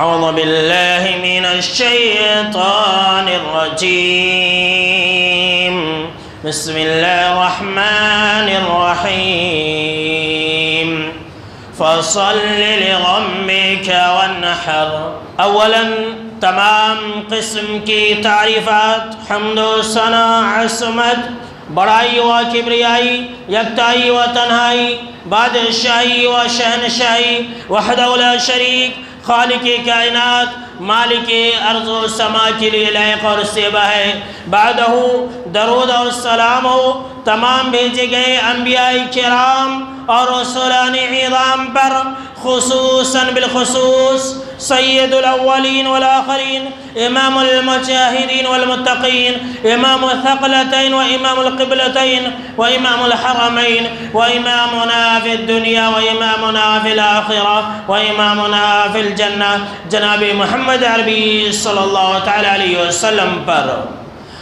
اعوذ باللہ من الشیطان الرجیم بسم اللہ الرحمن الرحیم فصل لربک وانحر۔ اولا تمام قسم کی تعریفات، حمد و ثنا، عصمت، بڑائی و کبریائی، یکتائی و تنہائی، بادشاہی و شہنشاہی، وحدہ لا شریک، خالق کائنات، مالک ارض و سما کے لیے لائق اور سیبہ ہے۔ بعدہ درود اور سلام ہو تمام بھیجے گئے انبیاء کرام اور رسولان عظام پر، خصوصاً بالخصوص سید الاولین والآخرین، امام المجاہدین والمتقین، امام الثقلتین و امام القبلتین و امام الحرمین و امامنا فی الدنیا و امامنا فی الآخرہ و امامنا فی الجنہ، جناب محمد عربی صلی اللہ تعالی علیہ وسلم پر۔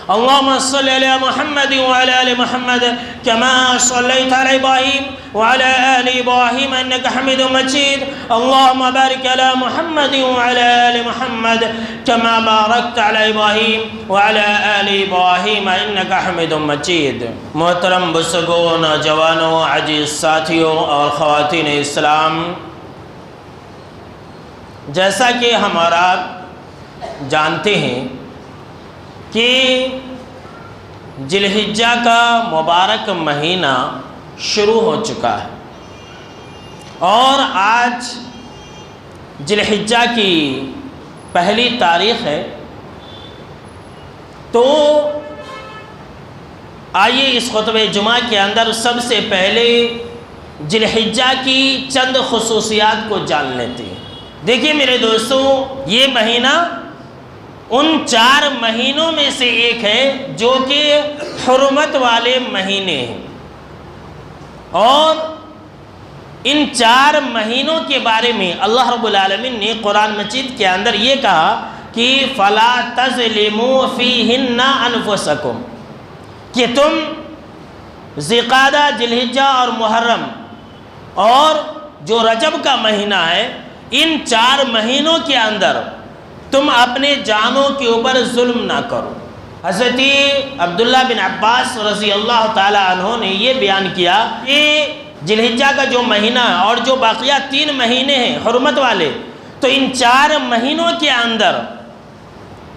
اللهم صل على محمد وعلى آل محمد كما صليت على إبراهيم وعلى آل إبراهيم إنك حميد مجيد، اللهم بارك على محمد وعلى آل محمد كما باركت على إبراهيم وعلى آل إبراهيم إنك حميد مجيد۔ محترم بزرگوں، نوجوانوں، عزیز ساتھیوں اور خواتین اسلام، جیسا کہ ہم اور آپ جانتے ہیں کہ ذی الحجہ کا مبارک مہینہ شروع ہو چکا ہے اور آج ذی الحجہ کی پہلی تاریخ ہے۔ تو آئیے اس خطبہ جمعہ کے اندر سب سے پہلے ذی الحجہ کی چند خصوصیات کو جان لیتے ہیں۔ دیکھیے میرے دوستو، یہ مہینہ ان 4 مہینوں میں سے ایک ہے جو کہ حرمت والے مہینے ہیں، اور ان 4 مہینوں کے بارے میں اللہ رب العالمین نے قرآن مجید کے اندر یہ کہا کہ فَلَا تَظْلِمُوا فِيهِنَّ أَنفُسَكُمْ، کہ تم ذی القعدہ، ذی الحجہ اور محرم اور جو رجب کا مہینہ ہے، ان 4 مہینوں کے اندر تم اپنے جانوں کے اوپر ظلم نہ کرو۔ حضرت عبداللہ بن عباس رضی اللہ تعالی عنہ نے یہ بیان کیا کہ ذی الحجہ کا جو مہینہ اور جو باقیہ 3 مہینے ہیں حرمت والے، تو ان 4 مہینوں کے اندر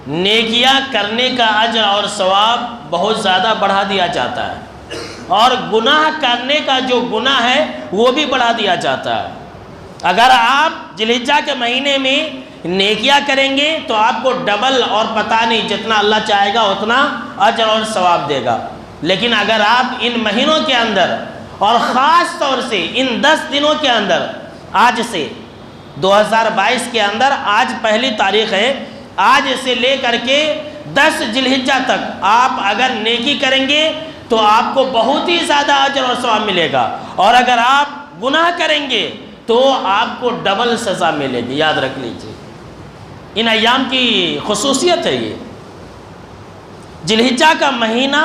نیکیاں کرنے کا اجر اور ثواب بہت زیادہ بڑھا دیا جاتا ہے، اور گناہ کرنے کا جو گناہ ہے وہ بھی بڑھا دیا جاتا ہے۔ اگر آپ ذی الحجہ کے مہینے میں نیکیاں کریں گے تو آپ کو ڈبل اور پتہ نہیں جتنا اللہ چاہے گا اتنا اجر اور ثواب دے گا، لیکن اگر آپ ان مہینوں کے اندر اور خاص طور سے ان 10 دنوں کے اندر، آج سے 2022 کے اندر آج پہلی تاریخ ہے، آج سے لے کر کے 10 ذی الحجہ تک آپ اگر نیکی کریں گے تو آپ کو بہت ہی زیادہ اجر اور ثواب ملے گا، اور اگر آپ گناہ کریں گے تو آپ کو ڈبل سزا ملے گی، یاد رکھ لیجئے۔ ان ایام کی خصوصیت ہے یہ۔ ذی الحجہ کا مہینہ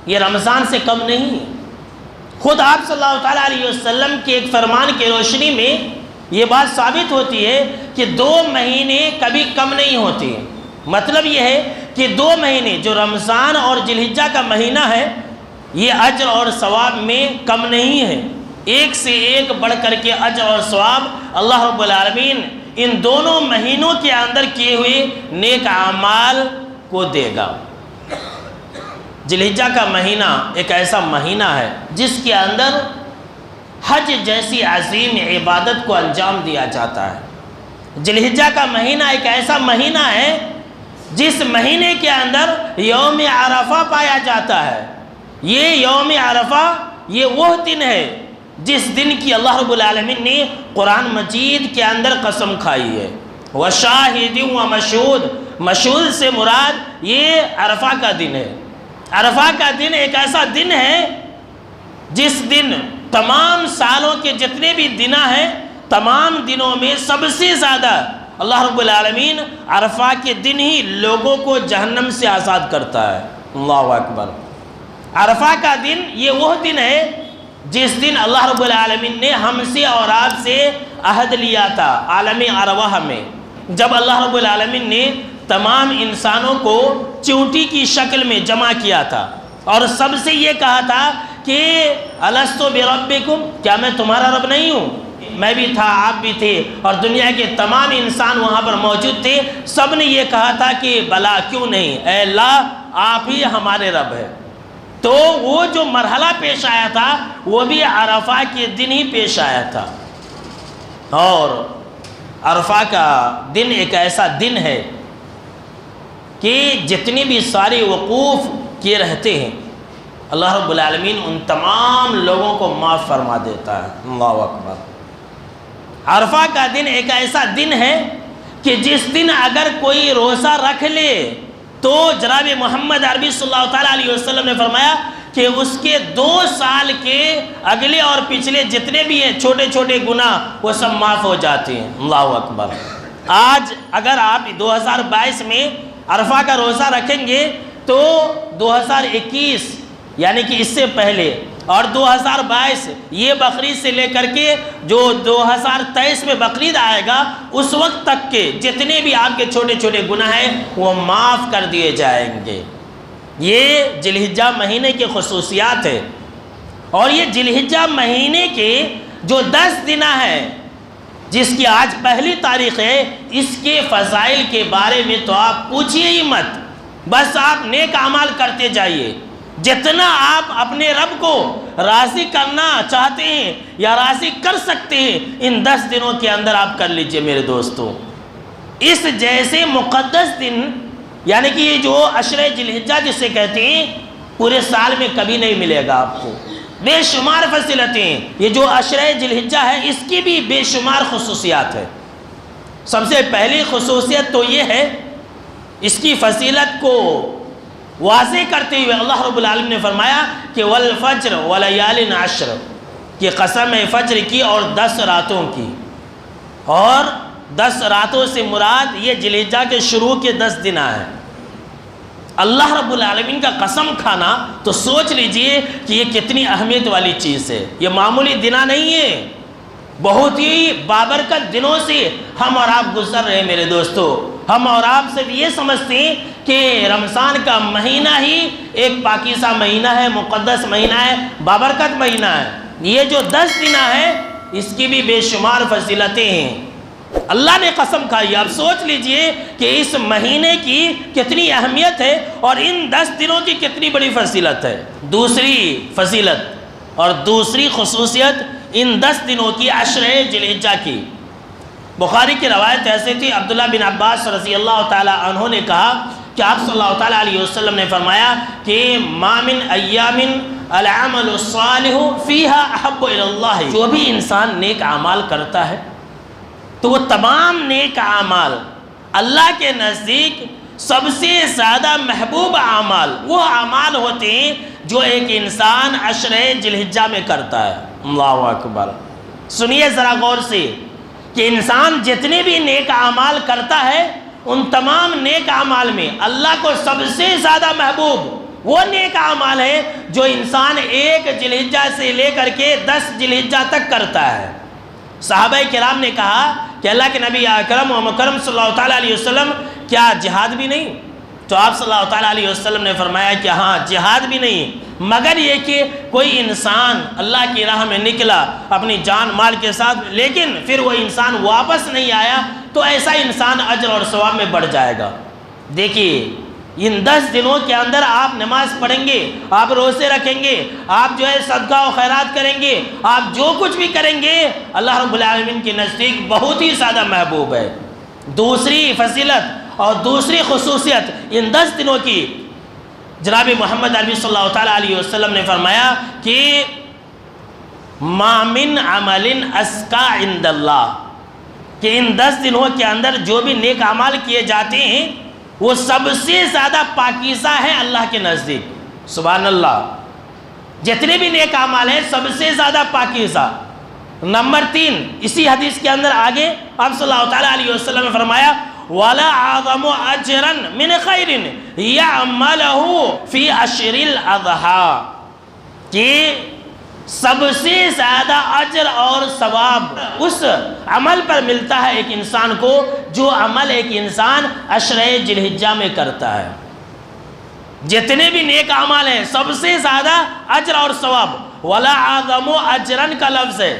یہ رمضان سے کم نہیں ہے۔ خود آپ صلی اللہ تعالیٰ علیہ وسلم کے ایک فرمان کی روشنی میں یہ بات ثابت ہوتی ہے کہ 2 مہینے کبھی کم نہیں ہوتے ہیں۔ مطلب یہ ہے کہ 2 مہینے جو رمضان اور ذی الحجہ کا مہینہ ہے، یہ اجر اور ثواب میں کم نہیں ہے، ایک سے ایک بڑھ کر کے اجر اور ثواب اللہ رب العالمین ان دونوں مہینوں کے اندر کیے ہوئے نیک اعمال کو دے گا۔ ذی الحجہ کا مہینہ ایک ایسا مہینہ ہے جس کے اندر حج جیسی عظیم عبادت کو انجام دیا جاتا ہے۔ ذی الحجہ کا مہینہ ایک ایسا مہینہ ہے جس مہینے کے اندر یوم عرفہ پایا جاتا ہے۔ یہ یوم عرفہ یہ وہ دن ہے جس دن کی اللہ رب العالمین نے قرآن مجید کے اندر قسم کھائی ہے۔ وَشَاهِدٍ وَمَشْهُودٍ، مشہود سے مراد یہ عرفہ کا دن ہے۔ عرفہ کا دن ایک ایسا دن ہے جس دن تمام سالوں کے جتنے بھی دن ہیں، تمام دنوں میں سب سے زیادہ اللہ رب العالمین عرفہ کے دن ہی لوگوں کو جہنم سے آزاد کرتا ہے۔ اللہ اکبر۔ عرفہ کا دن یہ وہ دن ہے جس دن اللہ رب العالمین نے ہم سے اور آپ سے عہد لیا تھا عالم ارواح میں جب اللہ رب العالمین نے تمام انسانوں کو چونٹی کی شکل میں جمع کیا تھا اور سب سے یہ کہا تھا کہ الستو بربکم، کیا میں تمہارا رب نہیں ہوں؟ میں بھی تھا، آپ بھی تھے، اور دنیا کے تمام انسان وہاں پر موجود تھے، سب نے یہ کہا تھا کہ بلا کیوں نہیں، اے اللہ آپ ہی ہمارے رب ہے۔ تو وہ جو مرحلہ پیش آیا تھا وہ بھی عرفہ کے دن ہی پیش آیا تھا، اور عرفہ کا دن ایک ایسا دن ہے کہ جتنی بھی ساری وقوف کیے رہتے ہیں اللہ رب العالمین ان تمام لوگوں کو معاف فرما دیتا ہے۔ اللہ اکبر۔ عرفہ کا دن ایک ایسا دن ہے کہ جس دن اگر کوئی روزہ رکھ لے تو جناب محمد عربی صلی اللہ تعالیٰ علیہ وسلم نے فرمایا کہ اس کے 2 سال کے اگلے اور پچھلے جتنے بھی ہیں چھوٹے چھوٹے گناہ وہ سب معاف ہو جاتے ہیں۔ اللہ اکبر۔ آج اگر آپ 2022 میں عرفہ کا روزہ رکھیں گے تو 2021 یعنی کہ اس سے پہلے اور 2022 یہ بقرعید سے لے کر کے جو 2023 میں بقرعید آئے گا اس وقت تک کے جتنے بھی آپ کے چھوٹے چھوٹے گناہ ہیں وہ معاف کر دیے جائیں گے۔ یہ ذی الحجہ مہینے کی خصوصیات ہے، اور یہ ذی الحجہ مہینے کے جو 10 دن ہیں جس کی آج پہلی تاریخ ہے، اس کے فضائل کے بارے میں تو آپ پوچھئے ہی مت، بس آپ نیک اعمال کرتے جائیے۔ جتنا آپ اپنے رب کو راضی کرنا چاہتے ہیں یا راضی کر سکتے ہیں ان 10 دنوں کے اندر آپ کر لیجئے میرے دوستوں۔ اس جیسے مقدس دن یعنی کہ یہ جو عشرہ ذی الحجہ جسے کہتے ہیں پورے سال میں کبھی نہیں ملے گا آپ کو، بے شمار فضیلتیں۔ یہ جو عشرہ ذی الحجہ ہے اس کی بھی بے شمار خصوصیات ہے۔ سب سے پہلی خصوصیت تو یہ ہے اس کی فضیلت کو واضح کرتے ہوئے اللہ رب العالمین نے فرمایا کہ والفجر ولیال عشر، کہ قسم ہے فجر کی اور 10 راتوں کی، اور 10 راتوں سے مراد یہ ذی الحجہ کے شروع کے 10 دن ہیں۔ اللہ رب العالمین کا قسم کھانا تو سوچ لیجئے کہ یہ کتنی اہمیت والی چیز ہے، یہ معمولی دنہ نہیں ہے، بہت ہی بابرکت دنوں سے ہم اور آپ گزر رہے ہیں میرے دوستو۔ ہم اور آپ صرف یہ سمجھتے ہیں کہ رمضان کا مہینہ ہی ایک پاکیزہ مہینہ ہے، مقدس مہینہ ہے، بابرکت مہینہ ہے۔ یہ جو 10 دن ہیں اس کی بھی بے شمار فضیلتیں ہیں۔ اللہ نے قسم کھائی، آپ سوچ لیجئے کہ اس مہینے کی کتنی اہمیت ہے اور ان 10 دنوں کی کتنی بڑی فضیلت ہے۔ دوسری فضیلت اور دوسری خصوصیت ان 10 دنوں کی عشرہ ذی الحجہ کی، بخاری کی روایت ایسے تھی، عبداللہ بن عباس رضی اللہ تعالیٰ عنہ نے کہا کہ آپ صلی اللہ تعالیٰ علیہ وسلم نے فرمایا کہ ما من ایام العمل الصالح فیہا احب الی اللہ، جو بھی انسان نیک اعمال کرتا ہے تو وہ تمام نیک اعمال اللہ کے نزدیک سب سے زیادہ محبوب اعمال وہ اعمال ہوتے ہیں جو ایک انسان عشرہ ذی الحجہ میں کرتا ہے۔ اللہ اکبر۔ سنیے ذرا غور سے کہ انسان جتنے بھی نیک اعمال کرتا ہے ان تمام نیک اعمال میں اللہ کو سب سے زیادہ محبوب وہ نیک اعمال ہے جو انسان 1 ذی الحجہ سے لے کر کے 10 ذی الحجہ تک کرتا ہے۔ صحابہ کرام نے کہا کہ اللہ کے نبی اکرم و مکرم صلی اللہ تعالیٰ علیہ وسلم کیا جہاد بھی نہیں؟ تو آپ صلی اللہ تعالیٰ علیہ وسلم نے فرمایا کہ ہاں جہاد بھی نہیں، مگر یہ کہ کوئی انسان اللہ کی راہ میں نکلا اپنی جان مال کے ساتھ لیکن پھر وہ انسان واپس نہیں آیا تو ایسا انسان اجر اور ثواب میں بڑھ جائے گا۔ دیکھیے ان 10 دنوں کے اندر آپ نماز پڑھیں گے، آپ روزے رکھیں گے، آپ جو ہے صدقہ و خیرات کریں گے، آپ جو کچھ بھی کریں گے اللہ رب العالمین کے نزدیک بہت ہی زیادہ محبوب ہے۔ دوسری فضیلت اور دوسری خصوصیت ان 10 دنوں کی، جناب محمد عربی صلی اللہ تعالیٰ علیہ وسلم نے فرمایا کہ ما من عمل اسکا عند اللہ، کہ ان 10 دنوں کے اندر جو بھی نیک اعمال کیے جاتے ہیں وہ سب سے زیادہ پاکیزہ ہے اللہ کے نزدیک۔ سبحان اللہ، جتنے بھی نیک اعمال ہیں سب سے زیادہ پاکیزہ۔ نمبر 3 اسی حدیث کے اندر آگے آپ صلی اللہ تعالیٰ علیہ وسلم نے فرمایا وَلَا أَعْظَمُ أَجْرًا مِنْ خَيْرٍ يَعْمَلَهُ فِي عَشْرِ الْأَضْحَىٰ، کہ سب سے زیادہ اجر اور ثواب اس عمل پر ملتا ہے ایک انسان کو جو عمل ایک انسان عشرہ ذی الحجہ میں کرتا ہے۔ جتنے بھی نیک اعمال ہیں سب سے زیادہ اجر اور ثواب، وَلَا أَعْظَمُ أَجْرًا کا لفظ ہے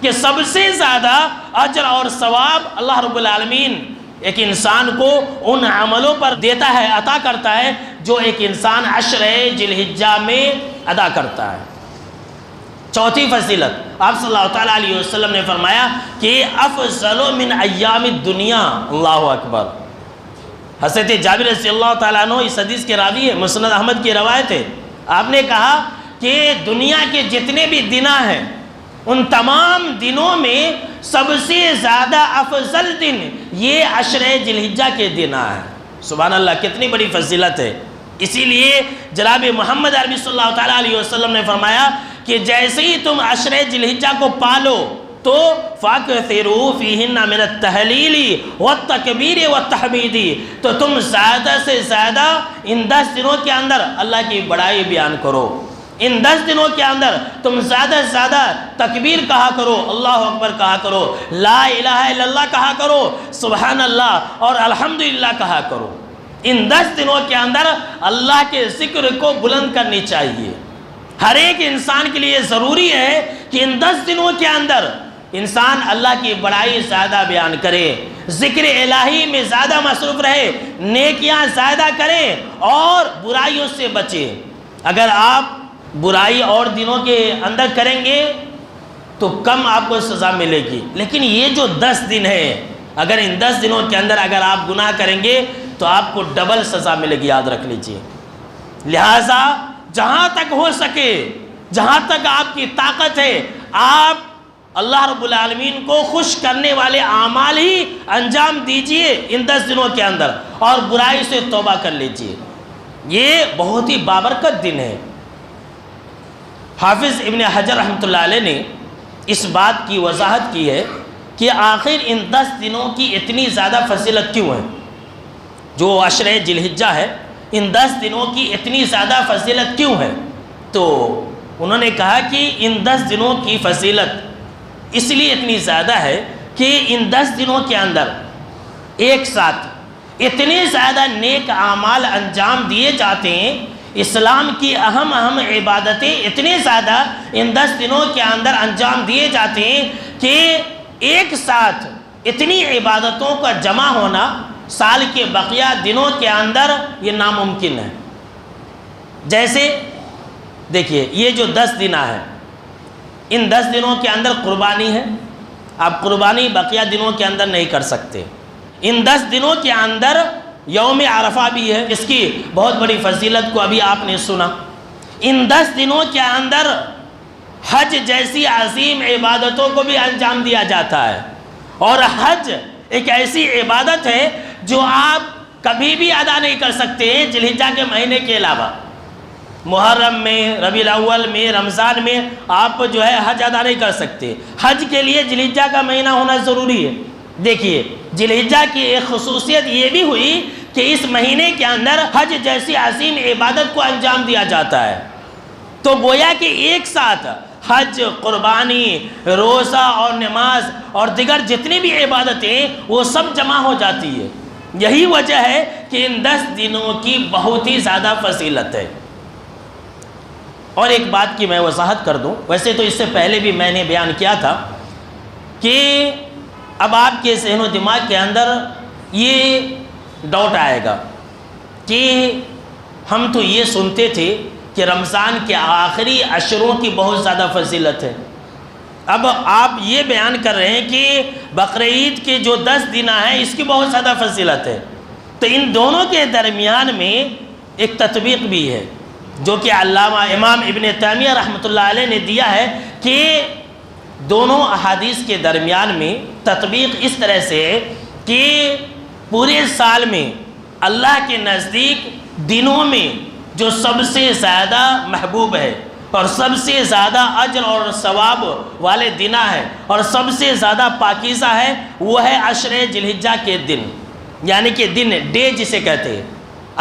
کہ سب سے زیادہ اجر اور ثواب اللہ رب العالمین ایک انسان کو ان عملوں پر دیتا ہے، عطا کرتا ہے جو ایک انسان عشرہ ذی الحجہ میں ادا کرتا ہے۔ چوتھی فضیلت، آپ صلی اللہ تعالیٰ علیہ وسلم نے فرمایا کہ افضل من ایام الدنیا، اللہ اکبر۔ حضرت جابر رضی اللہ تعالیٰ عنہ اس حدیث کے راوی ہے، مسند احمد کی روایت ہے۔ آپ نے کہا کہ دنیا کے جتنے بھی دن ہیں ان تمام دنوں میں سب سے زیادہ افضل دن یہ عشرہ ذی الحجہ کے دن ہیں۔ سبحان اللہ، کتنی بڑی فضیلت ہے۔ اسی لیے جناب محمد عربی صلی اللہ تعالیٰ علیہ وسلم نے فرمایا کہ جیسے ہی تم عشرہ ذی الحجہ کو پالو تو فَأَكْثِرُوا فِيهِنَّ مِنَ التَّهْلِيلِ وَالتَّكْبِيرِ وَالتَّحْمِيدِ، تو تم زیادہ سے زیادہ ان 10 دنوں کے اندر اللہ کی بڑائی بیان کرو، ان 10 دنوں کے اندر تم زیادہ سے زیادہ تکبیر کہا کرو، اللہ اکبر کہا کرو، لا الہ الا اللہ کہا کرو، سبحان اللہ اور الحمدللہ کہا کرو۔ ان 10 دنوں کے اندر اللہ کے ذکر کو بلند کرنی چاہیے۔ ہر ایک انسان کے لیے ضروری ہے کہ ان 10 دنوں کے اندر انسان اللہ کی بڑائی زیادہ بیان کرے، ذکر الہی میں زیادہ مصروف رہے، نیکیاں زیادہ کرے اور برائیوں سے بچے۔ اگر آپ برائی اور دنوں کے اندر کریں گے تو کم آپ کو سزا ملے گی، لیکن یہ جو 10 دن ہے اگر ان 10 دنوں کے اندر اگر آپ گناہ کریں گے تو آپ کو ڈبل سزا ملے گی، یاد رکھ لیجئے۔ لہٰذا جہاں تک ہو سکے، جہاں تک آپ کی طاقت ہے، آپ اللہ رب العالمین کو خوش کرنے والے اعمال ہی انجام دیجئے ان 10 دنوں کے اندر اور برائی سے توبہ کر لیجئے۔ یہ بہت ہی بابرکت دن ہے۔ حافظ ابن حجر رحمۃ اللہ علیہ نے اس بات کی وضاحت کی ہے کہ آخر ان 10 دنوں کی اتنی زیادہ فضیلت کیوں ہے؟ جو عشرہ ذی الحجہ ہے، ان 10 دنوں کی اتنی زیادہ فضیلت کیوں ہے؟ تو انہوں نے کہا کہ ان 10 دنوں کی فضیلت اس لیے اتنی زیادہ ہے کہ ان 10 دنوں کے اندر ایک ساتھ اتنے زیادہ نیک اعمال انجام دیے جاتے ہیں، اسلام کی اہم عبادتیں اتنے زیادہ ان 10 دنوں کے اندر انجام دیے جاتے ہیں کہ ایک ساتھ اتنی عبادتوں کا جمع ہونا سال کے بقیہ دنوں کے اندر یہ ناممکن ہے۔ جیسے دیکھیے یہ جو 10 دن ہیں، ان 10 دنوں کے اندر قربانی ہے، آپ قربانی بقیہ دنوں کے اندر نہیں کر سکتے۔ ان 10 دنوں کے اندر یوم عرفہ بھی ہے، اس کی بہت بڑی فضیلت کو ابھی آپ نے سنا۔ ان 10 دنوں کے اندر حج جیسی عظیم عبادتوں کو بھی انجام دیا جاتا ہے، اور حج ایک ایسی عبادت ہے جو آپ کبھی بھی ادا نہیں کر سکتے ہیں ذی الحجہ کے مہینے کے علاوہ۔ محرم میں، ربیع الاول میں، رمضان میں آپ جو ہے حج ادا نہیں کر سکتے۔ حج کے لیے ذی الحجہ کا مہینہ ہونا ضروری ہے۔ دیکھیے ذی الحجہ کی ایک خصوصیت یہ بھی ہوئی کہ اس مہینے کے اندر حج جیسی عظیم عبادت کو انجام دیا جاتا ہے، تو گویا کہ ایک ساتھ حج، قربانی، روزہ اور نماز اور دیگر جتنی بھی عبادتیں وہ سب جمع ہو جاتی ہے۔ یہی وجہ ہے کہ ان 10 دنوں کی بہت ہی زیادہ فضیلت ہے۔ اور ایک بات کی میں وضاحت کر دوں، ویسے تو اس سے پہلے بھی میں نے بیان کیا تھا کہ اب آپ کے ذہن و دماغ کے اندر یہ ڈاؤٹ آئے گا کہ ہم تو یہ سنتے تھے کہ رمضان کے آخری عشروں کی بہت زیادہ فضیلت ہے، اب آپ یہ بیان کر رہے ہیں کہ بقرعید کے جو 10 دن ہیں اس کی بہت زیادہ فضیلت ہے۔ تو ان دونوں کے درمیان میں ایک تطبیق بھی ہے جو کہ علامہ امام ابن تیمیہ رحمۃ اللہ علیہ نے دیا ہے کہ دونوں احادیث کے درمیان میں تطبیق اس طرح سے ہے کہ پورے سال میں اللہ کے نزدیک دنوں میں جو سب سے زیادہ محبوب ہے اور سب سے زیادہ اجر اور ثواب والے دن ہے اور سب سے زیادہ پاکیزہ ہے وہ ہے عشرہ ذی الحجہ کے دن، یعنی کہ دن ڈے جسے کہتے ہیں۔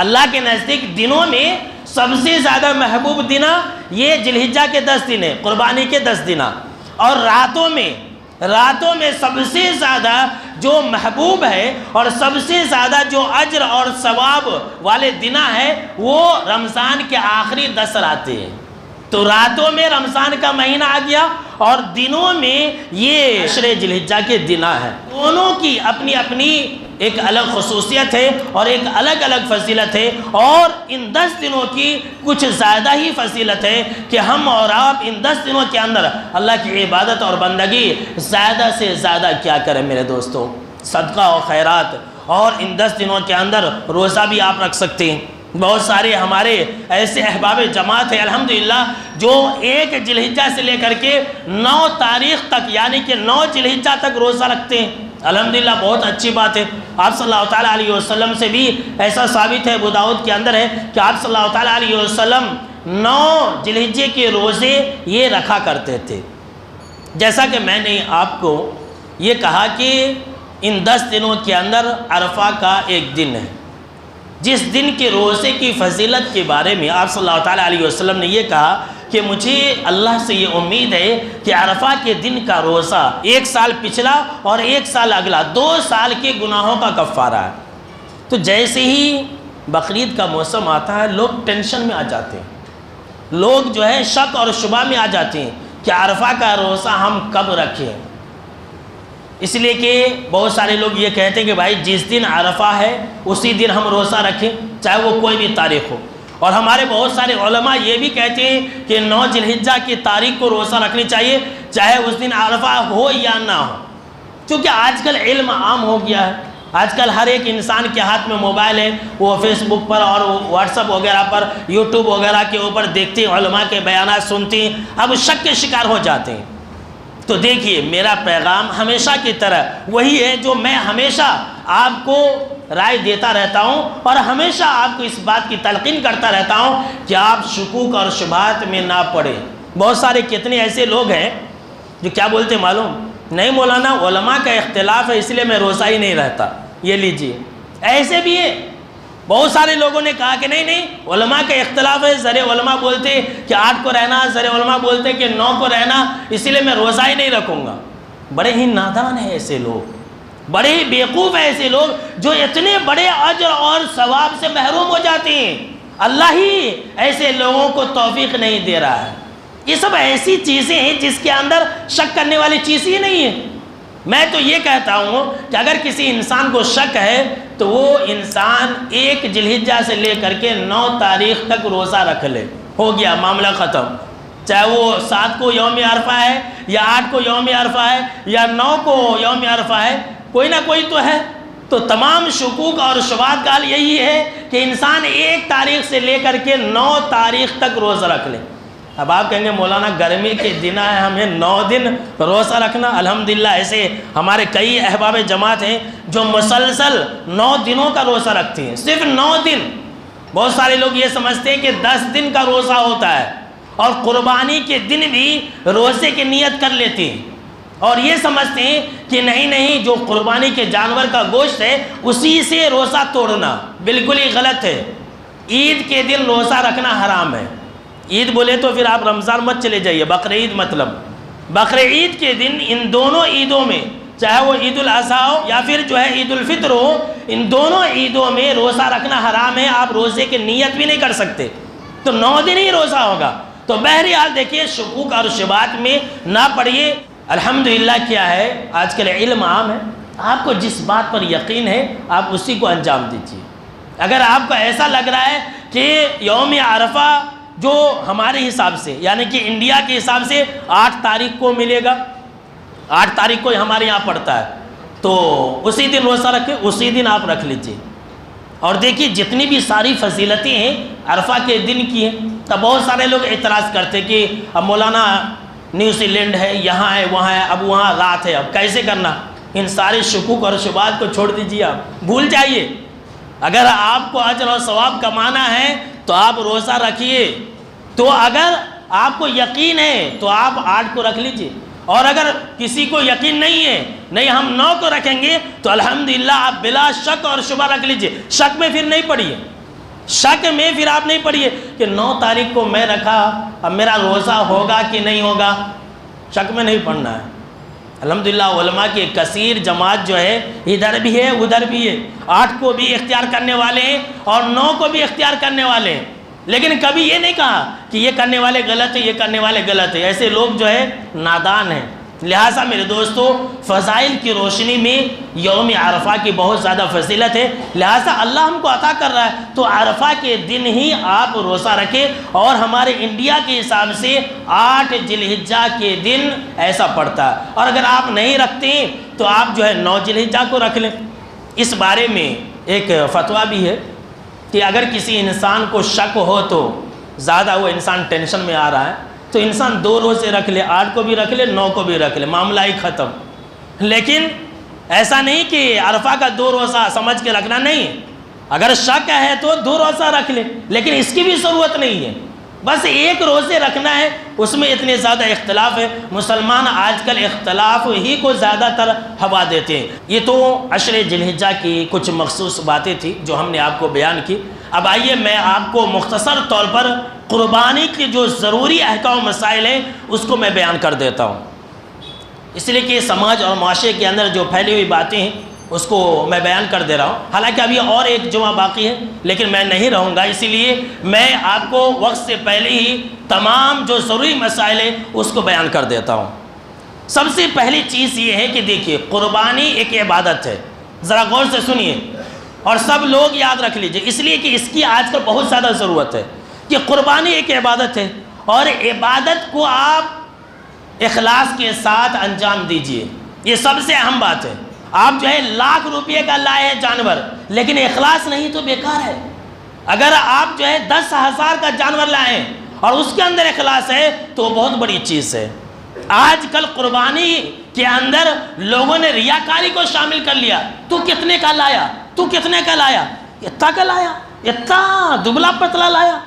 اللہ کے نزدیک دنوں میں سب سے زیادہ محبوب دن یہ ذی الحجہ کے 10 دن ہیں، قربانی کے 10 دن، اور راتوں میں سب سے زیادہ جو محبوب ہے اور سب سے زیادہ جو اجر اور ثواب والے دن ہے وہ رمضان کے آخری 10 راتیں ہیں۔ تو راتوں میں رمضان کا مہینہ آ گیا اور دنوں میں یہ 10 ذی الحجہ کے دن ہیں۔ دونوں کی اپنی اپنی ایک الگ خصوصیت ہے اور ایک الگ الگ فضیلت ہے، اور ان 10 دنوں کی کچھ زیادہ ہی فضیلت ہے کہ ہم اور آپ ان 10 دنوں کے اندر اللہ کی عبادت اور بندگی زیادہ سے زیادہ کیا کریں میرے دوستوں، صدقہ و خیرات۔ اور ان 10 دنوں کے اندر روزہ بھی آپ رکھ سکتے ہیں۔ بہت سارے ہمارے ایسے احباب جماعت ہیں الحمدللہ جو 1 ذی الحجہ سے لے کر کے 9 تاریخ تک یعنی کہ 9 ذی الحجہ تک روزہ رکھتے ہیں۔ الحمدللہ بہت اچھی بات ہے۔ آپ صلی اللہ تعالیٰ علیہ وسلم سے بھی ایسا ثابت ہے، ابو داؤد کے اندر ہے کہ آپ صلی اللہ تعالیٰ علیہ وسلم 9 ذی الحجہ کے روزے یہ رکھا کرتے تھے۔ جیسا کہ میں نے آپ کو یہ کہا کہ ان 10 دنوں کے اندر عرفہ کا ایک دن ہے، جس دن کے روزے کی فضیلت کے بارے میں آپ صلی اللہ تعالیٰ علیہ وسلم نے یہ کہا کہ مجھے اللہ سے یہ امید ہے کہ عرفہ کے دن کا روزہ 1 سال پچھلا اور 1 سال اگلا 2 سال کے گناہوں کا کفارہ ہے۔ تو جیسے ہی بقرعید کا موسم آتا ہے لوگ ٹینشن میں آ جاتے ہیں، لوگ جو ہے شک اور شبہ میں آ جاتے ہیں کہ عرفہ کا روزہ ہم کب رکھیں، اس لیے کہ بہت سارے لوگ یہ کہتے ہیں کہ بھائی جس دن عرفہ ہے اسی دن ہم روزہ رکھیں، چاہے وہ کوئی بھی تاریخ ہو۔ اور ہمارے بہت سارے علماء یہ بھی کہتے ہیں کہ 9 ذی الحجہ کی تاریخ کو روزہ رکھنی چاہیے، چاہے اس دن عرفہ ہو یا نہ ہو، کیونکہ آج کل علم عام ہو گیا ہے۔ آج کل ہر ایک انسان کے ہاتھ میں موبائل ہے، وہ فیس بک پر اور واٹس ایپ وغیرہ پر یوٹیوب وغیرہ کے اوپر دیکھتے ہیں، علماء کے بیانات سنتے ہیں، اب شک کے شکار ہو جاتے ہیں۔ تو دیکھیے میرا پیغام ہمیشہ کی طرح وہی ہے جو میں ہمیشہ آپ کو رائے دیتا رہتا ہوں اور ہمیشہ آپ کو اس بات کی تلقین کرتا رہتا ہوں کہ آپ شکوک اور شبہات میں نہ پڑیں۔ بہت سارے کتنے ایسے لوگ ہیں جو کیا بولتے معلوم نہیں، مولانا علماء کا اختلاف ہے اس لیے میں روزہ ہی نہیں رہتا، یہ لیجئے، ایسے بھی ہے۔ بہت سارے لوگوں نے کہا کہ نہیں علماء کا اختلاف ہے، ذرے علماء بولتے کہ 8 کو رہنا، ذرے علماء بولتے کہ 9 کو رہنا، اسی لیے میں روزہ ہی نہیں رکھوں گا۔ بڑے ہی نادان ہیں ایسے لوگ، بڑے ہی بیوقوف ہیں ایسے لوگ جو اتنے بڑے اجر اور ثواب سے محروم ہو جاتے ہیں۔ اللہ ہی ایسے لوگوں کو توفیق نہیں دے رہا ہے۔ یہ سب ایسی چیزیں ہیں جس کے اندر شک کرنے والی چیز ہی نہیں ہے۔ میں تو یہ کہتا ہوں کہ اگر کسی انسان کو شک ہے تو وہ انسان 1 ذی الحجہ سے لے کر کے 9 تاریخ تک روزہ رکھ لے، ہو گیا معاملہ ختم۔ چاہے وہ 7 کو یوم عرفہ ہے یا 8 کو یوم عرفہ ہے یا 9 کو یوم عرفہ ہے، کوئی نہ کوئی تو ہے۔ تو تمام شکوک اور شبہات کا حل یہی ہے کہ انسان 1 تاریخ سے لے کر کے 9 تاریخ تک روزہ رکھ لے۔ اب آپ کہیں گے مولانا گرمی کے دن ہے ہمیں 9 دن روزہ رکھنا؟ الحمدللہ ایسے ہمارے کئی احباب جماعت ہیں جو مسلسل 9 دنوں کا روزہ رکھتے ہیں، صرف 9 دن۔ بہت سارے لوگ یہ سمجھتے ہیں کہ 10 دن کا روزہ ہوتا ہے اور قربانی کے دن بھی روزے کی نیت کر لیتے ہیں، اور یہ سمجھتے ہیں کہ نہیں جو قربانی کے جانور کا گوشت ہے اسی سے روزہ توڑنا، بالکل ہی غلط ہے۔ عید کے دن روزہ رکھنا حرام ہے۔ عید بولے تو پھر آپ رمضان مت چلے جائیے، بقرعید مطلب بقرعید کے دن ان دونوں عیدوں میں، چاہے وہ عید الاضحیٰ ہو یا پھر جو ہے عید الفطر ہو، ان دونوں عیدوں میں روزہ رکھنا حرام ہے۔ آپ روزے کی نیت بھی نہیں کر سکتے، تو 9 دن ہی روزہ ہوگا۔ تو بہرحال دیکھیے شکوک اور شبہات میں نہ پڑیے۔ الحمدللہ کیا ہے آج کل علم عام ہے، آپ کو جس بات پر یقین ہے آپ اسی کو انجام دیجیے۔ اگر آپ کو ایسا لگ رہا ہے کہ یوم عرفہ جو ہمارے حساب سے یعنی کہ انڈیا کے حساب سے 8 تاریخ کو ملے گا، 8 تاریخ کو ہمارے یہاں پڑتا ہے، تو اسی دن روزہ رکھیں، اسی دن آپ رکھ لیجئے۔ اور دیکھیے جتنی بھی ساری فضیلتیں ہیں عرفہ کے دن کی ہیں۔ تب بہت سارے لوگ اعتراض کرتے کہ اب مولانا نیوزی لینڈ ہے، یہاں ہے، وہاں ہے، اب وہاں رات ہے، اب کیسے کرنا؟ ان سارے شکوک اور شبہات کو چھوڑ دیجیے، آپ بھول جائیے۔ اگر آپ کو اجر اور ثواب کمانا ہے تو آپ روزہ رکھیے، تو اگر آپ کو یقین ہے تو آپ 8 کو رکھ لیجئے، اور اگر کسی کو یقین نہیں ہے نہیں ہم 9 کو رکھیں گے تو الحمدللہ آپ بلا شک اور شبہ رکھ لیجئے۔ شک میں پھر نہیں پڑیے، شک میں پھر آپ نہیں پڑھیے کہ 9 تاریخ کو میں رکھا، اب میرا روزہ ہوگا کہ نہیں ہوگا، شک میں نہیں پڑھنا ہے۔ الحمدللہ علماء کی کثیر جماعت جو ہے ادھر بھی ہے ادھر بھی ہے، 8 کو بھی اختیار کرنے والے ہیں اور 9 کو بھی اختیار کرنے والے ہیں، لیکن کبھی یہ نہیں کہا کہ یہ کرنے والے غلط ہے، یہ کرنے والے غلط ہے۔ ایسے لوگ جو ہے نادان ہیں۔ لہٰذا میرے دوستو، فضائل کی روشنی میں یوم عرفہ کی بہت زیادہ فضیلت ہے، لہٰذا اللہ ہم کو عطا کر رہا ہے تو عرفہ کے دن ہی آپ روزہ رکھیں، اور ہمارے انڈیا کے حساب سے 8 ذی الحجہ کے دن ایسا پڑتا ہے، اور اگر آپ نہیں رکھتے تو آپ جو ہے 9 ذی الحجہ کو رکھ لیں۔ اس بارے میں ایک فتویٰ بھی ہے کہ اگر کسی انسان کو شک ہو تو زیادہ وہ انسان ٹینشن میں آ رہا ہے تو انسان 2 روزے رکھ لے، 8 کو بھی رکھ لے، 9 کو بھی رکھ لے، معاملہ ہی ختم۔ لیکن ایسا نہیں کہ عرفہ کا 2 روزہ سمجھ کے رکھنا نہیں، اگر شک ہے تو 2 روزہ رکھ لے، لیکن اس کی بھی ضرورت نہیں ہے، بس 1 روزے رکھنا ہے۔ اس میں اتنے زیادہ اختلاف ہے، مسلمان آج کل اختلاف ہی کو زیادہ تر ہوا دیتے ہیں۔ یہ تو عشر ذی الحجہ کی کچھ مخصوص باتیں تھیں جو ہم نے آپ کو بیان کی۔ اب آئیے میں آپ کو مختصر طور پر قربانی کے جو ضروری احکام و مسائل ہیں اس کو میں بیان کر دیتا ہوں، اس لیے کہ سماج اور معاشرے کے اندر جو پھیلی ہوئی باتیں ہیں اس کو میں بیان کر دے رہا ہوں۔ حالانکہ ابھی اور ایک جمعہ باقی ہے لیکن میں نہیں رہوں گا، اسی لیے میں آپ کو وقت سے پہلے ہی تمام جو ضروری مسائل ہیں اس کو بیان کر دیتا ہوں۔ سب سے پہلی چیز یہ ہے کہ دیکھیے، قربانی ایک عبادت ہے، ذرا غور سے سنیے اور سب لوگ یاد رکھ لیجئے، اس لیے کہ اس کی آج کل بہت زیادہ ضرورت ہے کہ قربانی ایک عبادت ہے، اور عبادت کو آپ اخلاص کے ساتھ انجام دیجئے، یہ سب سے اہم بات ہے۔ آپ جو ہے لاکھ روپے کا لائے ہیں جانور لیکن اخلاص نہیں تو بیکار ہے۔ اگر آپ جو ہے 10,000 کا جانور لائے ہیں اور اس کے اندر اخلاص ہے تو بہت بڑی چیز ہے۔ آج کل قربانی کے اندر لوگوں نے ریاکاری کو شامل کر لیا، تو کتنے کا لایا، تو کتنے کا لایا، اتنا کا لایا، اتنا دبلا پتلا لایا،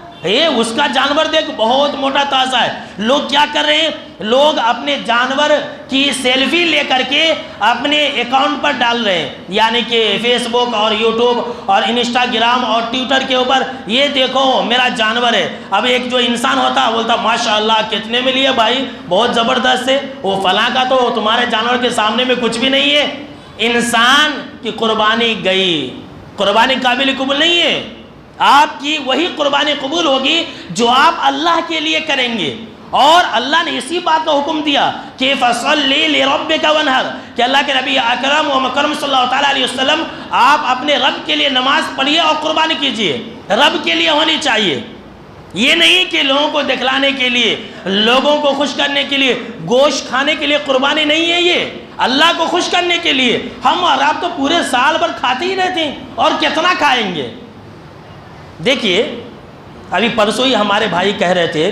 اس کا جانور دیکھ بہت موٹا تازہ ہے۔ لوگ کیا کر رہے ہیں، لوگ اپنے جانور کی سیلفی لے کر کے اپنے اکاؤنٹ پر ڈال رہے ہیں، یعنی کہ فیس بک اور یوٹیوب اور انسٹاگرام اور ٹویٹر کے اوپر، یہ دیکھو میرا جانور ہے۔ اب ایک جو انسان ہوتا بولتا ماشاءاللہ کتنے میں لیے بھائی، بہت زبردست ہے، وہ فلاں کا تو تمہارے جانور کے سامنے میں کچھ بھی نہیں ہے۔ انسان کی قربانی گئی، قربانی قابل قبول نہیں ہے۔ آپ کی وہی قربانی قبول ہوگی جو آپ اللہ کے لیے کریں گے، اور اللہ نے اسی بات کا حکم دیا کہ فَصَلِّ لِرَبِّكَ وَانْحَرْ، کہ اللہ کے نبی اکرم و مکرم صلی اللہ تعالیٰ علیہ وسلم آپ اپنے رب کے لیے نماز پڑھیے اور قربانی کیجئے، رب کے لیے ہونی چاہیے۔ یہ نہیں کہ لوگوں کو دکھلانے کے لیے، لوگوں کو خوش کرنے کے لیے، گوشت کھانے کے لیے قربانی نہیں ہے، یہ اللہ کو خوش کرنے کے لیے۔ ہم اور آپ تو پورے سال بھر کھاتے ہی رہتے ہیں، اور کتنا کھائیں گے۔ دیکھیے ابھی پرسوں ہی ہمارے بھائی کہہ رہے تھے،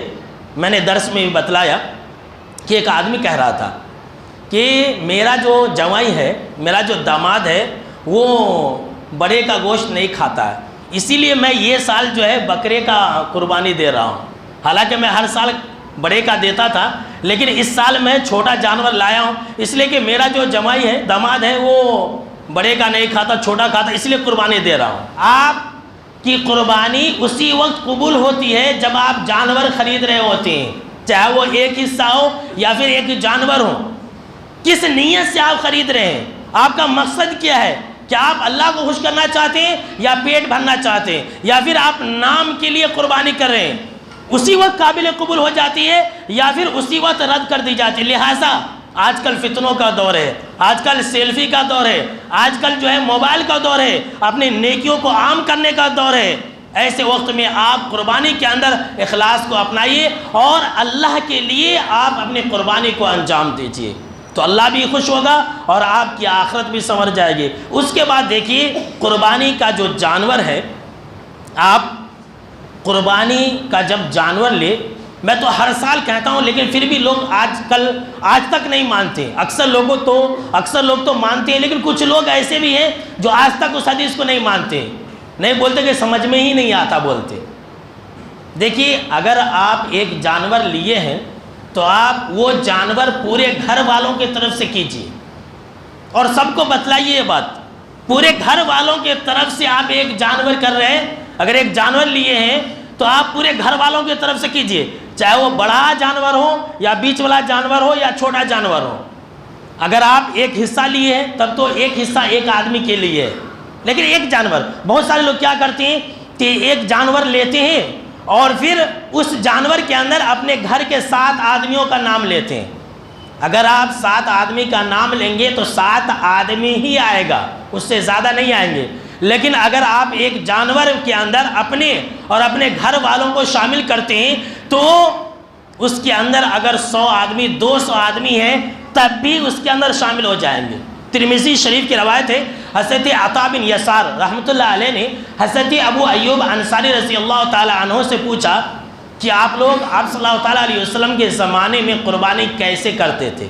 میں نے درس میں بھی بتلایا کہ ایک آدمی کہہ رہا تھا کہ میرا جو جوائی ہے، میرا جو داماد ہے، وہ بڑے کا گوشت نہیں کھاتا ہے، اسی لیے میں یہ سال جو ہے بکرے کا قربانی دے رہا ہوں۔ حالانکہ میں ہر سال بڑے کا دیتا تھا، لیکن اس سال میں چھوٹا جانور لایا ہوں، اس لیے کہ میرا جو جوائی ہے، داماد ہے، وہ بڑے کا نہیں کھاتا، چھوٹا کھاتا، اس لیے قربانی دے رہا ہوں۔ آپ کی قربانی اسی وقت قبول ہوتی ہے جب آپ جانور خرید رہے ہوتے ہیں، چاہے وہ ایک حصہ ہو یا پھر ایک جانور ہو۔ کس نیت سے آپ خرید رہے ہیں، آپ کا مقصد کیا ہے؟ کیا آپ اللہ کو خوش کرنا چاہتے ہیں یا پیٹ بھرنا چاہتے ہیں، یا پھر آپ نام کے لیے قربانی کر رہے ہیں؟ اسی وقت قابل قبول ہو جاتی ہے یا پھر اسی وقت رد کر دی جاتی ہے۔ لہٰذا آج کل فتنوں کا دور ہے، آج کل سیلفی کا دور ہے، آج کل جو ہے موبائل کا دور ہے، اپنی نیکیوں کو عام کرنے کا دور ہے۔ ایسے وقت میں آپ قربانی کے اندر اخلاص کو اپنائیے اور اللہ کے لیے آپ اپنی قربانی کو انجام دیجیے، تو اللہ بھی خوش ہوگا اور آپ کی آخرت بھی سنور جائے گی۔ اس کے بعد دیکھیے، قربانی کا جو جانور ہے، آپ قربانی کا جب جانور لے، میں تو ہر سال کہتا ہوں لیکن پھر بھی لوگ آج تک نہیں مانتے۔ اکثر لوگ تو مانتے ہیں، لیکن کچھ لوگ ایسے بھی ہیں جو آج تک اس حدیث کو نہیں مانتے، نہیں بولتے کہ سمجھ میں ہی نہیں آتا بولتے۔ دیکھیے اگر آپ ایک جانور لیے ہیں تو آپ وہ جانور پورے گھر والوں کی طرف سے کیجیے اور سب کو بتلائیے یہ بات، پورے گھر والوں کی طرف سے آپ ایک جانور کر رہے ہیں اگر ایک جانور لیے ہیں تو آپ پورے گھر والوں کی طرف سے کیجئے، چاہے وہ بڑا جانور ہو یا بیچ والا جانور ہو یا چھوٹا جانور ہو۔ اگر آپ ایک حصہ لیے ہیں تب تو ایک حصہ ایک آدمی کے لیے ہے، لیکن ایک جانور، بہت سارے لوگ کیا کرتے ہیں کہ ایک جانور لیتے ہیں اور پھر اس جانور کے اندر اپنے گھر کے 7 آدمیوں کا نام لیتے ہیں۔ اگر آپ 7 آدمی کا نام لیں گے تو 7 آدمی ہی آئے گا، اس سے زیادہ نہیں آئیں گے۔ لیکن اگر آپ ایک جانور کے اندر اپنے اور اپنے گھر والوں کو شامل کرتے ہیں تو اس کے اندر اگر 100 آدمی 200 آدمی ہیں تب بھی اس کے اندر شامل ہو جائیں گے۔ ترمذی شریف کی روایت ہے، حضرت عطا بن یسار رحمۃ اللہ علیہ نے حضرت ابو ایوب انصاری رضی اللہ تعالی عنہ سے پوچھا کہ آپ لوگ آپ صلی اللہ تعالیٰ علیہ وسلم کے زمانے میں قربانی کیسے کرتے تھے؟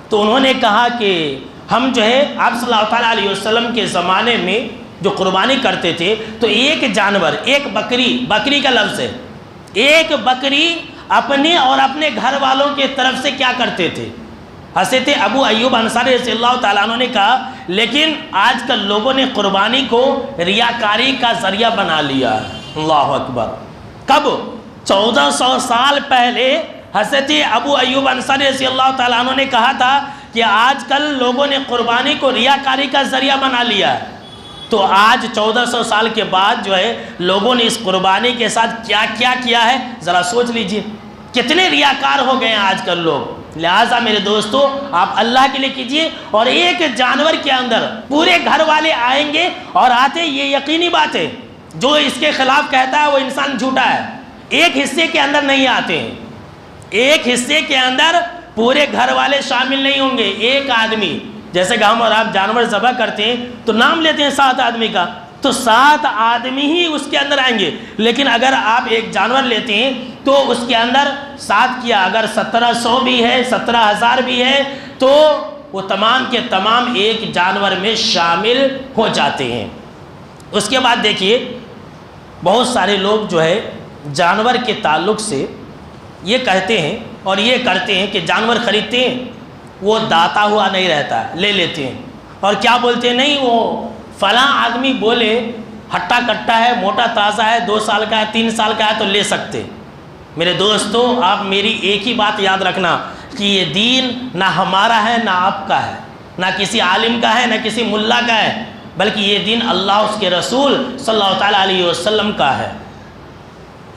تو انہوں نے کہا کہ ہم جو ہے آپ صلی اللہ تعالیٰ علیہ وسلم کے زمانے میں جو قربانی کرتے تھے تو ایک جانور، ایک بکری کا لفظ ہے، ایک بکری اپنے اور اپنے گھر والوں کے طرف سے کیا کرتے تھے؟ حضرت ابو ایوب انصاری رضی اللہ تعالیٰ عنہ نے کہا لیکن آج کل لوگوں نے قربانی کو ریاکاری کا ذریعہ بنا لیا ہے۔ اللہ اکبر۔ کب؟ 1400 سال پہلے حضرت ابو ایوب انصاری رضی اللہ تعالیٰ عنہ نے کہا تھا کہ آج کل لوگوں نے قربانی کو ریاکاری کا ذریعہ بنا لیا ہے۔ تو آج 1400 سال کے بعد جو ہے لوگوں نے اس قربانی کے ساتھ کیا کیا کیا ہے، ذرا سوچ لیجئے کتنے ریاکار ہو گئے ہیں آج کل لوگ۔ لہٰذا میرے دوستو آپ اللہ کے لیے کیجئے، اور ایک جانور کے اندر پورے گھر والے آئیں گے اور آتے، یہ یقینی بات ہے، جو اس کے خلاف کہتا ہے وہ انسان جھوٹا ہے۔ ایک حصے کے اندر نہیں آتے ہیں، ایک حصے کے اندر پورے گھر والے شامل نہیں ہوں گے، ایک آدمی۔ جیسے کہ ہم اور آپ جانور ذبح کرتے ہیں تو نام لیتے ہیں 7 آدمی کا، تو 7 آدمی ہی اس کے اندر آئیں گے۔ لیکن اگر آپ ایک جانور لیتے ہیں تو اس کے اندر 7 کیا، اگر 1700 بھی ہے 17000 بھی ہے تو وہ تمام کے تمام ایک جانور میں شامل ہو جاتے ہیں۔ اس کے بعد دیکھیے بہت سارے لوگ جو ہے جانور کے تعلق سے یہ کہتے ہیں اور یہ کرتے ہیں کہ جانور خریدتے ہیں وہ داتا ہوا نہیں رہتا، لے لیتے ہیں اور کیا بولتے ہیں، نہیں وہ فلاں آدمی بولے ہٹا کٹا ہے، موٹا تازہ ہے، 2 سال کا ہے 3 سال کا ہے تو لے سکتے۔ میرے دوستو آپ میری ایک ہی بات یاد رکھنا کہ یہ دین نہ ہمارا ہے نہ آپ کا ہے، نہ کسی عالم کا ہے نہ کسی ملا کا ہے، بلکہ یہ دین اللہ اس کے رسول صلی اللہ تعالیٰ علیہ وسلم کا ہے۔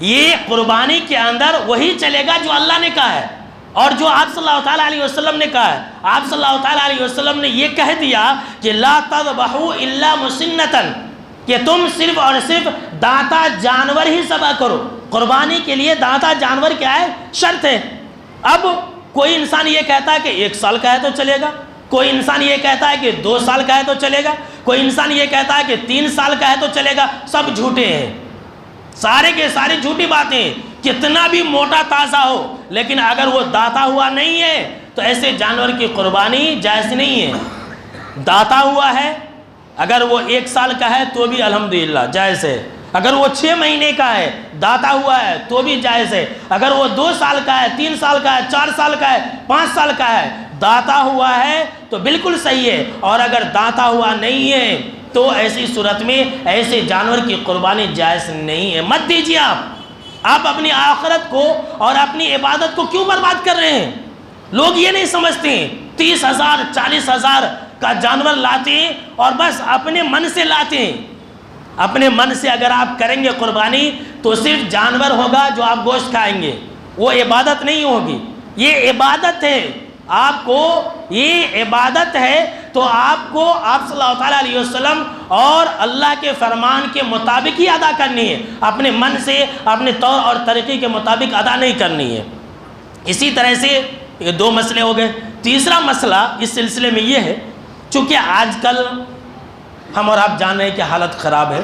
یہ قربانی کے اندر وہی چلے گا جو اللہ نے کہا ہے اور جو آپ صلی اللہ تعالیٰ علیہ وسلم نے کہا ہے۔ آپ صلی اللہ تعالیٰ علیہ وسلم نے یہ کہہ دیا کہ لا تذبحوا الا مسنۃ، کہ تم صرف اور صرف دانتا جانور ہی ذبح کرو۔ قربانی کے لیے دانتا جانور کیا ہے؟ شرط ہے۔ اب کوئی انسان یہ کہتا ہے کہ 1 سال کا ہے تو چلے گا، کوئی انسان یہ کہتا ہے کہ 2 سال کا ہے تو چلے گا، کوئی انسان یہ کہتا ہے کہ 3 سال کا ہے تو چلے گا۔ سب جھوٹے ہیں، سارے کے سارے جھوٹی باتیں، کتنا بھی موٹا تازہ ہو لیکن اگر وہ داتا ہوا نہیں ہے تو ایسے جانور کی قربانی جائز نہیں ہے۔ داتا ہوا ہے اگر وہ 1 سال کا ہے تو بھی الحمدللہ جائز ہے، اگر وہ 6 مہینے کا ہے داتا ہوا ہے تو بھی جائز ہے، اگر وہ 2 سال کا ہے 3 سال کا ہے 4 سال کا ہے 5 سال کا ہے داتا ہوا ہے تو بالکل صحیح ہے، اور اگر داتا ہوا نہیں ہے تو ایسی صورت میں ایسے جانور کی قربانی جائز نہیں ہے۔ مت دیجیے آپ اپنی آخرت کو اور اپنی عبادت کو کیوں برباد کر رہے ہیں؟ لوگ یہ نہیں سمجھتے ہیں 30,000 40,000 کا جانور لاتے ہیں اور بس اپنے من سے لاتے ہیں۔ اپنے من سے اگر آپ کریں گے قربانی تو صرف جانور ہوگا جو آپ گوشت کھائیں گے، وہ عبادت نہیں ہوگی۔ یہ عبادت ہے، آپ کو یہ عبادت ہے تو آپ کو آپ صلی اللہ تعالیٰ علیہ وسلم اور اللہ کے فرمان کے مطابق ہی ادا کرنی ہے، اپنے من سے اپنے طور اور طریقے کے مطابق ادا نہیں کرنی ہے۔ اسی طرح سے یہ 2 مسئلے ہو گئے۔ تیسرا مسئلہ اس سلسلے میں یہ ہے، چونکہ آج کل ہم اور آپ جان رہے ہیں کہ حالت خراب ہے،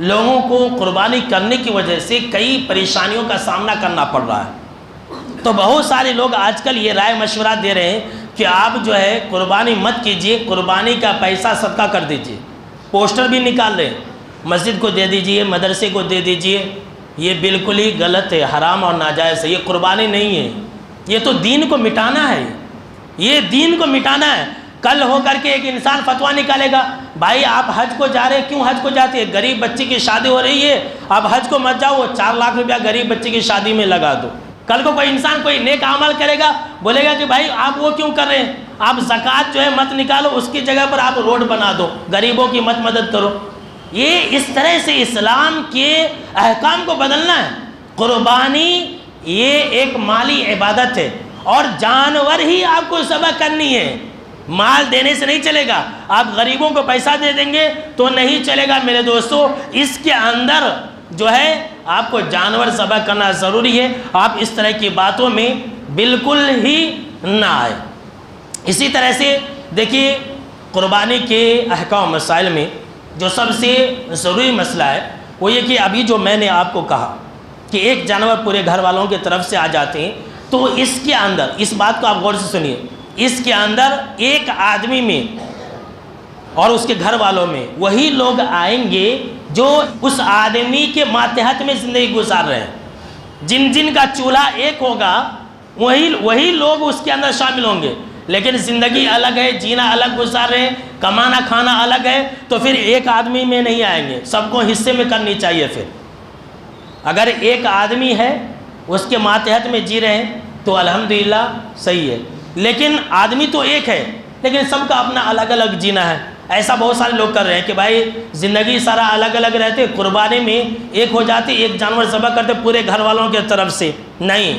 لوگوں کو قربانی کرنے کی وجہ سے کئی پریشانیوں کا سامنا کرنا پڑ رہا ہے، تو بہت سارے لوگ آج کل یہ رائے مشورہ دے رہے ہیں کہ آپ جو ہے قربانی مت کیجئے، قربانی کا پیسہ صدقہ کر دیجئے۔ پوسٹر بھی نکال رہے ہیں، مسجد کو دے دیجئے، مدرسے کو دے دیجئے۔ یہ بالکل ہی غلط ہے، حرام اور ناجائز ہے، یہ قربانی نہیں ہے، یہ تو دین کو مٹانا ہے، یہ دین کو مٹانا ہے۔ کل ہو کر کے ایک انسان فتویٰ نکالے گا بھائی آپ حج کو جا رہے ہیں، کیوں حج کو جاتے ہیں؟ غریب بچی کی شادی ہو رہی ہے، آپ حج کو مت جاؤ، 4 لاکھ روپیہ غریب بچی کی شادی میں لگا دو۔ کل کو کوئی انسان کوئی نیک عمل کرے گا، بولے گا کہ بھائی آپ وہ کیوں کر رہے ہیں، آپ زکوٰۃ جو ہے مت نکالو، اس کی جگہ پر آپ روڈ بنا دو، غریبوں کی مت مدد کرو۔ یہ اس طرح سے اسلام کے احکام کو بدلنا ہے۔ قربانی یہ ایک مالی عبادت ہے، اور جانور ہی آپ کو ذبح کرنی ہے، مال دینے سے نہیں چلے گا۔ آپ غریبوں کو پیسہ دے دیں گے تو نہیں چلے گا میرے دوستو، اس کے اندر جو ہے آپ کو جانور ذبح کرنا ضروری ہے۔ آپ اس طرح کی باتوں میں بالکل ہی نہ آئے۔ اسی طرح سے دیکھیے قربانی کے احکام مسائل میں جو سب سے ضروری مسئلہ ہے وہ یہ کہ ابھی جو میں نے آپ کو کہا کہ ایک جانور پورے گھر والوں کی طرف سے آ جاتے ہیں، تو اس کے اندر اس بات کو آپ غور سے سنیے، اس کے اندر ایک آدمی میں اور اس کے گھر والوں میں وہی لوگ آئیں گے جو اس آدمی کے ماتحت میں زندگی گزار رہے ہیں۔ جن جن کا چولہا ایک ہوگا وہی لوگ اس کے اندر شامل ہوں گے، لیکن زندگی الگ ہے، جینا الگ گزار رہے ہیں، کمانا کھانا الگ ہے، تو پھر ایک آدمی میں نہیں آئیں گے، سب کو حصے میں کرنی چاہیے۔ پھر اگر ایک آدمی ہے اس کے ماتحت میں جی رہے ہیں تو الحمدللہ صحیح ہے، لیکن آدمی تو ایک ہے لیکن سب کا اپنا الگ الگ جینا ہے۔ ایسا بہت سارے لوگ کر رہے ہیں کہ بھائی زندگی سارا الگ الگ رہتے، قربانی میں ایک ہو جاتے، ایک جانور ذبح کرتے پورے گھر والوں کے طرف سے۔ نہیں،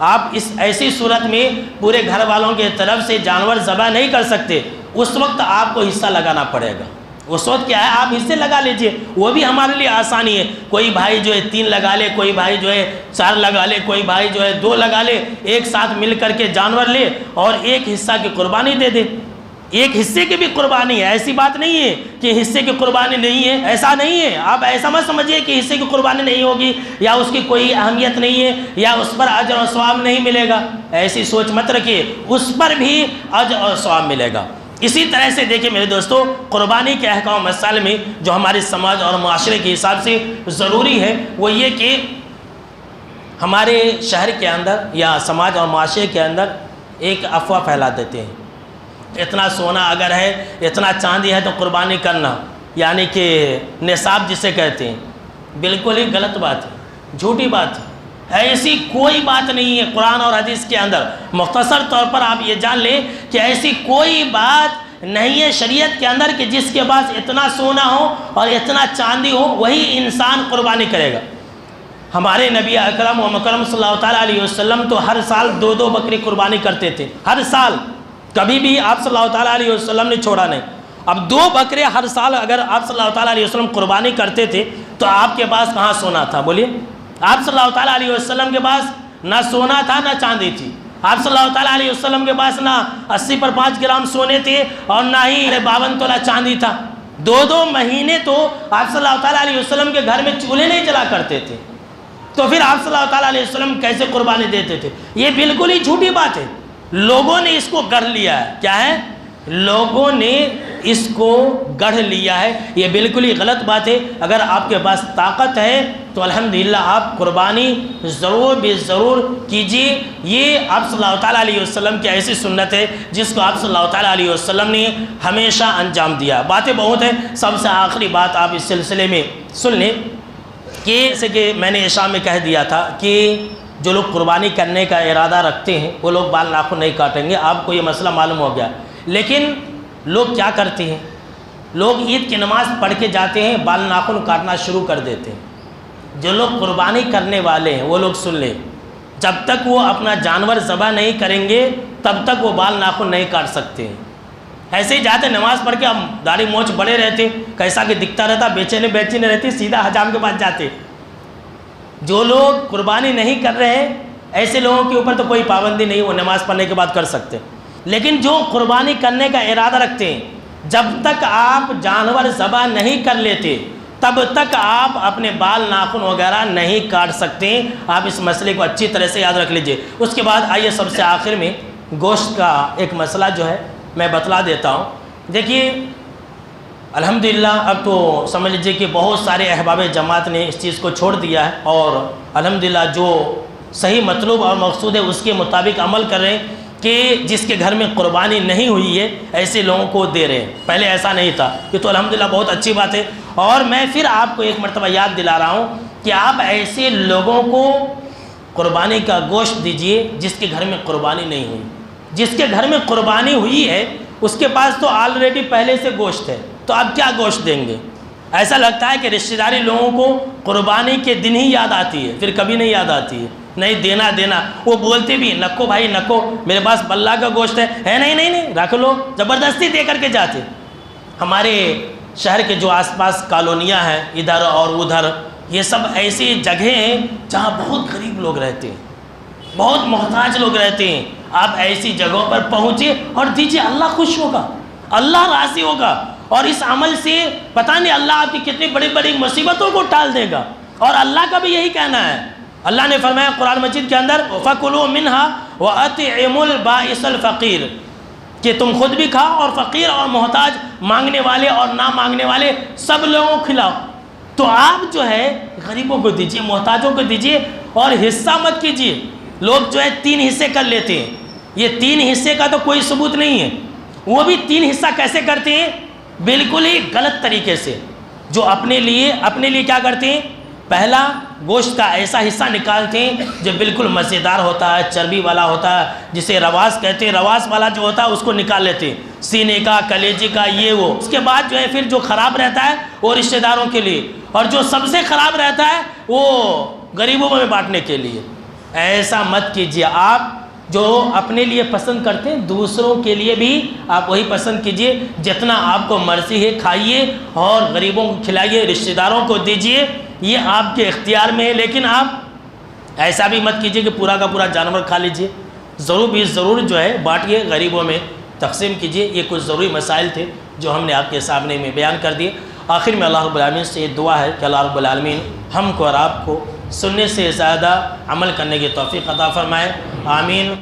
آپ اس ایسی صورت میں پورے گھر والوں کے طرف سے جانور ذبح نہیں کر سکتے، اس وقت آپ کو حصہ لگانا پڑے گا۔ اس وقت کیا ہے، آپ حصے لگا لیجئے، وہ بھی ہمارے لیے آسانی ہے۔ کوئی بھائی جو ہے 3 لگا لے، کوئی بھائی جو ہے 4 لگا لے، کوئی بھائی جو ہے 2 لگا لے، ایک ساتھ مل کر کے جانور لے اور ایک حصہ کی قربانی دے دے۔ ایک حصے کی بھی قربانی ہے، ایسی بات نہیں ہے کہ حصے کی قربانی نہیں ہے، ایسا نہیں ہے۔ آپ ایسا مت سمجھیے کہ حصے کی قربانی نہیں ہوگی یا اس کی کوئی اہمیت نہیں ہے یا اس پر اجر و ثواب نہیں ملے گا، ایسی سوچ مت رکھیے، اس پر بھی اجر و ثواب ملے گا۔ اسی طرح سے دیکھیں میرے دوستو، قربانی کے احکام مسائل میں جو ہمارے سماج اور معاشرے کے حساب سے ضروری ہے وہ یہ کہ ہمارے شہر کے اندر یا سماج اور معاشرے کے اندر ایک افواہ پھیلا دیتے ہیں، اتنا سونا اگر ہے، اتنا چاندی ہے تو قربانی کرنا، یعنی کہ نصاب جسے کہتے ہیں، بالکل ہی غلط بات ہے، جھوٹی بات ہے۔ ایسی کوئی بات نہیں ہے قرآن اور حدیث کے اندر۔ مختصر طور پر آپ یہ جان لیں کہ ایسی کوئی بات نہیں ہے شریعت کے اندر کہ جس کے پاس اتنا سونا ہو اور اتنا چاندی ہو وہی انسان قربانی کرے گا۔ ہمارے نبی اکرم و مکرم صلی اللہ تعالیٰ علیہ وسلم تو ہر سال 2 بکری قربانی کرتے تھے، ہر سال، کبھی بھی آپ صلی اللہ تعالیٰ علیہ وسلم نے چھوڑا نہیں۔ اب 2 بکرے ہر سال اگر آپ صلی اللہ تعالیٰ علیہ وسلم قربانی کرتے تھے تو آپ کے پاس کہاں سونا تھا؟ بولیے، آپ صلی اللہ تعالیٰ علیہ وسلم کے پاس نہ سونا تھا نہ چاندی تھی۔ آپ صلی اللہ تعالیٰ علیہ وسلم کے پاس نہ 80 پر 5 گرام سونے تھے اور نہ ہی 52 تولہ چاندی تھا۔ 2 مہینے تو آپ صلی اللہ تعالیٰ علیہ وسلم کے گھر میں چولہے نہیں جلا کرتے تھے، تو پھر آپ صلی اللہ تعالیٰ علیہ وسلم کیسے قربانی دیتے تھے؟ یہ بالکل ہی جھوٹی بات ہے، لوگوں نے اس کو گڑھ لیا ہے۔ کیا ہے؟ لوگوں نے اس کو گڑھ لیا ہے، یہ بالکل ہی غلط بات ہے۔ اگر آپ کے پاس طاقت ہے تو الحمدللہ آپ قربانی ضرور بے ضرور کیجیے۔ یہ آپ صلی اللہ تعالیٰ علیہ وسلم کی ایسی سنت ہے جس کو آپ صلی اللہ تعالیٰ علیہ وسلم نے ہمیشہ انجام دیا۔ باتیں بہت ہیں، سب سے آخری بات آپ اس سلسلے میں سن لیں کہ جیسے کہ میں نے عشاء میں کہہ دیا تھا کہ جو لوگ قربانی کرنے کا ارادہ رکھتے ہیں وہ لوگ بال ناخن نہیں کاٹیں گے، آپ کو یہ مسئلہ معلوم ہو گیا۔ لیکن لوگ کیا کرتے ہیں، لوگ عید کی نماز پڑھ کے جاتے ہیں، بال ناخن کاٹنا شروع کر دیتے ہیں۔ جو لوگ قربانی کرنے والے ہیں وہ لوگ سن لیں، جب تک وہ اپنا جانور ذبح نہیں کریں گے تب تک وہ بال ناخن نہیں کاٹ سکتے ہیں۔ ایسے ہی جاتے نماز پڑھ کے، ہم داڑھی مونچھ بڑے رہتے، کیسا کہ دکھتا رہتا، بیچینے رہتی، سیدھا حجام کے پاس جاتے۔ جو لوگ قربانی نہیں کر رہے ہیں ایسے لوگوں کے اوپر تو کوئی پابندی نہیں، وہ نماز پڑھنے کے بعد کر سکتے۔ لیکن جو قربانی کرنے کا ارادہ رکھتے ہیں، جب تک آپ جانور ذبح نہیں کر لیتے تب تک آپ اپنے بال ناخن وغیرہ نہیں کاٹ سکتے۔ آپ اس مسئلے کو اچھی طرح سے یاد رکھ لیجئے۔ اس کے بعد آئیے سب سے آخر میں گوشت کا ایک مسئلہ جو ہے میں بتلا دیتا ہوں۔ دیکھیے الحمدللہ اب تو سمجھ لیجیے کہ بہت سارے احباب جماعت نے اس چیز کو چھوڑ دیا ہے اور الحمدللہ جو صحیح مطلوب اور مقصود ہے اس کے مطابق عمل کر رہے ہیں۔ کہ جس کے گھر میں قربانی نہیں ہوئی ہے ایسے لوگوں کو دے رہے ہیں، پہلے ایسا نہیں تھا۔ یہ تو الحمدللہ بہت اچھی بات ہے، اور میں پھر آپ کو ایک مرتبہ یاد دلا رہا ہوں کہ آپ ایسے لوگوں کو قربانی کا گوشت دیجئے جس کے گھر میں قربانی نہیں ہوئی۔ جس کے گھر میں قربانی ہوئی ہے اس کے پاس تو آلریڈی پہلے سے گوشت ہے، تو آپ کیا گوشت دیں گے؟ ایسا لگتا ہے کہ رشتہ داری لوگوں کو قربانی کے دن ہی یاد آتی ہے، پھر کبھی نہیں یاد آتی ہے۔ نہیں دینا، وہ بولتے بھی نکو بھائی نکو، میرے پاس بلہ کا گوشت ہے نہیں رکھ لو، زبردستی دے کر کے جاتے۔ ہمارے شہر کے جو آس پاس کالونیاں ہیں ادھر اور ادھر، یہ سب ایسی جگہیں ہیں جہاں بہت غریب لوگ رہتے ہیں، بہت محتاج لوگ رہتے ہیں۔ آپ ایسی جگہوں پر پہنچے اور دیجیے، اللہ خوش ہوگا، اللہ راضی ہوگا، اور اس عمل سے پتہ نہیں اللہ آپ کی کتنی بڑی بڑی مصیبتوں کو ٹال دے گا۔ اور اللہ کا بھی یہی کہنا ہے، اللہ نے فرمایا قرآن مجید کے اندر فَكُلُوا مِنْهَا وَأَطْعِمُوا الْبَائِسَ الْفَقِيرَ، کہ تم خود بھی کھاؤ اور فقیر اور محتاج، مانگنے والے اور نہ مانگنے والے سب لوگوں کو کھلاؤ۔ تو آپ جو ہے غریبوں کو دیجیے، محتاجوں کو دیجیے، اور حصہ مت کیجیے۔ لوگ جو ہے 3 حصے کر لیتے ہیں، یہ 3 حصے کا تو کوئی ثبوت نہیں ہے۔ وہ بھی 3 حصہ کیسے کرتے ہیں؟ بالکل ہی غلط طریقے سے، جو اپنے لیے کیا کرتے ہیں؟ پہلا گوشت کا ایسا حصہ نکالتے ہیں جو بالکل مزیدار ہوتا ہے، چربی والا ہوتا ہے، جسے رواس کہتے ہیں، رواس والا جو ہوتا ہے اس کو نکال لیتے ہیں، سینے کا، کلیجے کا، یہ وہ۔ اس کے بعد جو ہے پھر جو خراب رہتا ہے وہ رشتہ داروں کے لیے، اور جو سب سے خراب رہتا ہے وہ غریبوں میں بانٹنے کے لیے۔ ایسا مت کیجیے۔ آپ جو اپنے لیے پسند کرتے ہیں دوسروں کے لیے بھی آپ وہی پسند کیجیے، جتنا آپ کو مرضی ہے کھائیے اور غریبوں کو کھلائیے، رشتہ داروں کو دیجیے، یہ آپ کے اختیار میں ہے۔ لیکن آپ ایسا بھی مت کیجیے کہ پورا کا پورا جانور کھا لیجیے، ضرور جو ہے بانٹیے، غریبوں میں تقسیم کیجیے۔ یہ کچھ ضروری مسائل تھے جو ہم نے آپ کے سامنے میں بیان کر دیے۔ آخر میں اللہ رب العالمین سے یہ دعا ہے کہ اللہ رب العالمین ہم کو اور آپ کو سننے سے زیادہ عمل کرنے کی توفیق عطا فرمائے، آمین۔